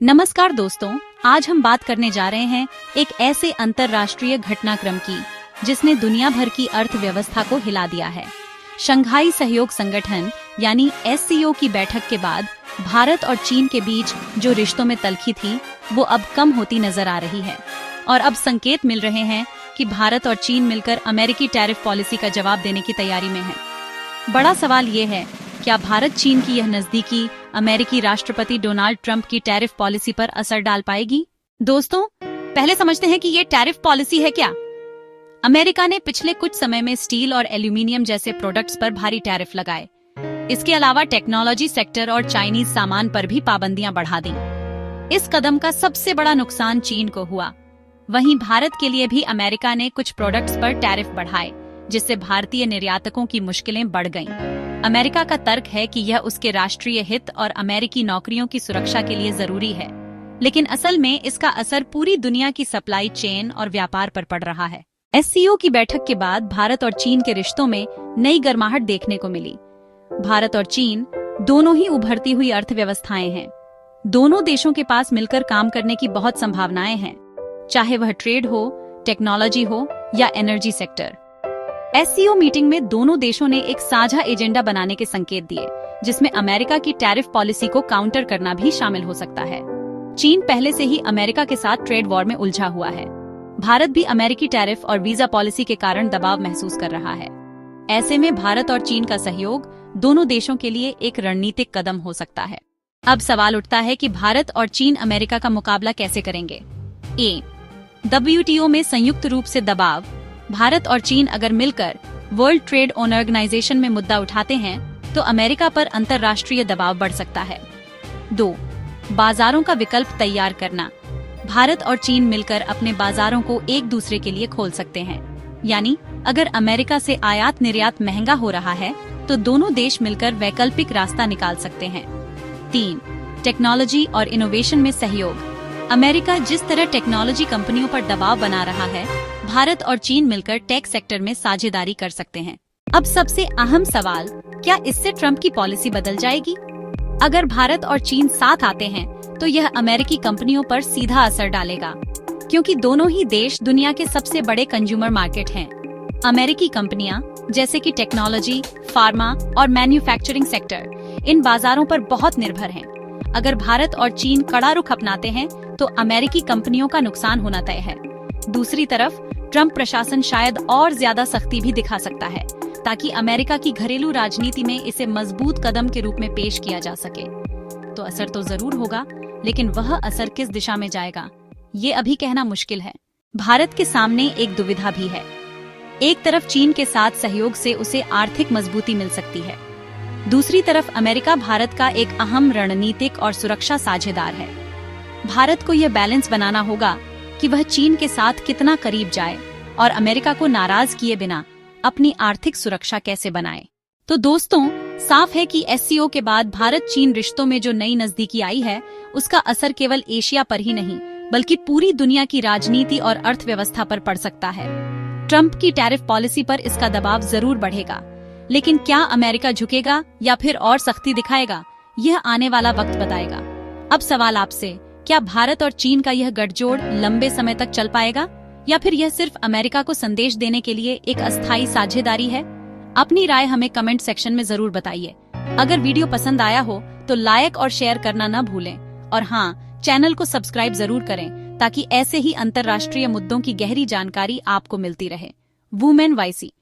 नमस्कार दोस्तों, आज हम बात करने जा रहे हैं एक ऐसे अंतर्राष्ट्रीय घटनाक्रम की जिसने दुनिया भर की अर्थव्यवस्था को हिला दिया है। शंघाई सहयोग संगठन यानी SCO की बैठक के बाद भारत और चीन के बीच जो रिश्तों में तल्खी थी वो अब कम होती नजर आ रही है और अब संकेत मिल रहे हैं कि भारत और चीन मिलकर अमेरिकी टैरिफ पॉलिसी का जवाब देने की तैयारी में है। बड़ा सवाल ये है, क्या भारत चीन की यह नजदीकी अमेरिकी राष्ट्रपति डोनाल्ड ट्रंप की टैरिफ पॉलिसी पर असर डाल पाएगी? दोस्तों, पहले समझते हैं कि ये टैरिफ पॉलिसी है क्या। अमेरिका ने पिछले कुछ समय में स्टील और एल्यूमिनियम जैसे प्रोडक्ट्स पर भारी टैरिफ लगाए। इसके अलावा टेक्नोलॉजी सेक्टर और चाइनीज सामान पर भी पाबंदियां बढ़ा दी। इस कदम का सबसे बड़ा नुकसान चीन को हुआ। वहीं भारत के लिए भी अमेरिका ने कुछ प्रोडक्ट्स पर टैरिफ बढ़ाए, जिससे भारतीय निर्यातकों की मुश्किलें बढ़ गईं। अमेरिका का तर्क है कि यह उसके राष्ट्रीय हित और अमेरिकी नौकरियों की सुरक्षा के लिए जरूरी है, लेकिन असल में इसका असर पूरी दुनिया की सप्लाई चेन और व्यापार पर पड़ रहा है। SCO की बैठक के बाद भारत और चीन के रिश्तों में नई गर्माहट देखने को मिली। भारत और चीन दोनों ही उभरती हुई अर्थव्यवस्थाएं हैं। दोनों देशों के पास मिलकर काम करने की बहुत संभावनाएं हैं, चाहे वह ट्रेड हो, टेक्नोलॉजी हो या एनर्जी सेक्टर। SCO मीटिंग में दोनों देशों ने एक साझा एजेंडा बनाने के संकेत दिए, जिसमें अमेरिका की टैरिफ पॉलिसी को काउंटर करना भी शामिल हो सकता है। चीन पहले से ही अमेरिका के साथ ट्रेड वॉर में उलझा हुआ है। भारत भी अमेरिकी टैरिफ और वीजा पॉलिसी के कारण दबाव महसूस कर रहा है। ऐसे में भारत और चीन का सहयोग दोनों देशों के लिए एक रणनीतिक कदम हो सकता है। अब सवाल उठता है कि भारत और चीन अमेरिका का मुकाबला कैसे करेंगे। WTO में संयुक्त रूप से दबाव। भारत और चीन अगर मिलकर वर्ल्ड ट्रेड ऑर्गेनाइजेशन में मुद्दा उठाते हैं तो अमेरिका पर अंतर्राष्ट्रीय दबाव बढ़ सकता है। 2. बाजारों का विकल्प तैयार करना। भारत और चीन मिलकर अपने बाजारों को एक दूसरे के लिए खोल सकते हैं। यानी अगर अमेरिका से आयात निर्यात महंगा हो रहा है तो दोनों देश मिलकर वैकल्पिक रास्ता निकाल सकते हैं। 3. टेक्नोलॉजी और इनोवेशन में सहयोग। अमेरिका जिस तरह टेक्नोलॉजी कंपनियों पर दबाव बना रहा है, भारत और चीन मिलकर टेक सेक्टर में साझेदारी कर सकते हैं। अब सबसे अहम सवाल, क्या इससे ट्रंप की पॉलिसी बदल जाएगी? अगर भारत और चीन साथ आते हैं तो यह अमेरिकी कंपनियों पर सीधा असर डालेगा, क्योंकि दोनों ही देश दुनिया के सबसे बड़े कंज्यूमर मार्केट हैं। अमेरिकी कंपनियां जैसे कि टेक्नोलॉजी, फार्मा और मैन्युफैक्चरिंग सेक्टर इन बाजारों पर बहुत निर्भर हैं। अगर भारत और चीन कड़ा रुख अपनाते हैं तो अमेरिकी कंपनियों का नुकसान होना तय है। दूसरी तरफ ट्रंप प्रशासन शायद और ज्यादा सख्ती भी दिखा सकता है, ताकि अमेरिका की घरेलू राजनीति में इसे मजबूत कदम के रूप में पेश किया जा सके। तो असर तो जरूर होगा, लेकिन वह असर किस दिशा में जाएगा, ये अभी कहना मुश्किल है। भारत के सामने एक दुविधा भी है। एक तरफ चीन के साथ सहयोग से उसे आर्थिक मजबूती मिल सकती है, दूसरी तरफ अमेरिका भारत का एक अहम रणनीतिक और सुरक्षा साझेदार है। भारत को यह बैलेंस बनाना होगा कि वह चीन के साथ कितना करीब जाए और अमेरिका को नाराज किए बिना अपनी आर्थिक सुरक्षा कैसे बनाए। तो दोस्तों, साफ है कि SCO के बाद भारत चीन रिश्तों में जो नई नजदीकी आई है, उसका असर केवल एशिया पर ही नहीं बल्कि पूरी दुनिया की राजनीति और अर्थव्यवस्था पर पड़ सकता है। ट्रंप की टैरिफ पॉलिसी पर इसका दबाव जरूर बढ़ेगा, लेकिन क्या अमेरिका झुकेगा या फिर और सख्ती दिखाएगा, यह आने वाला वक्त बताएगा। अब सवाल आपसे, क्या भारत और चीन का यह गठजोड़ लंबे समय तक चल पाएगा या फिर यह सिर्फ अमेरिका को संदेश देने के लिए एक अस्थायी साझेदारी है? अपनी राय हमें कमेंट सेक्शन में जरूर बताइए। अगर वीडियो पसंद आया हो तो लाइक और शेयर करना न भूलें, और हाँ, चैनल को सब्सक्राइब जरूर करें ताकि ऐसे ही अंतर्राष्ट्रीय मुद्दों की गहरी जानकारी आपको मिलती रहे। वुमेन वाइसी।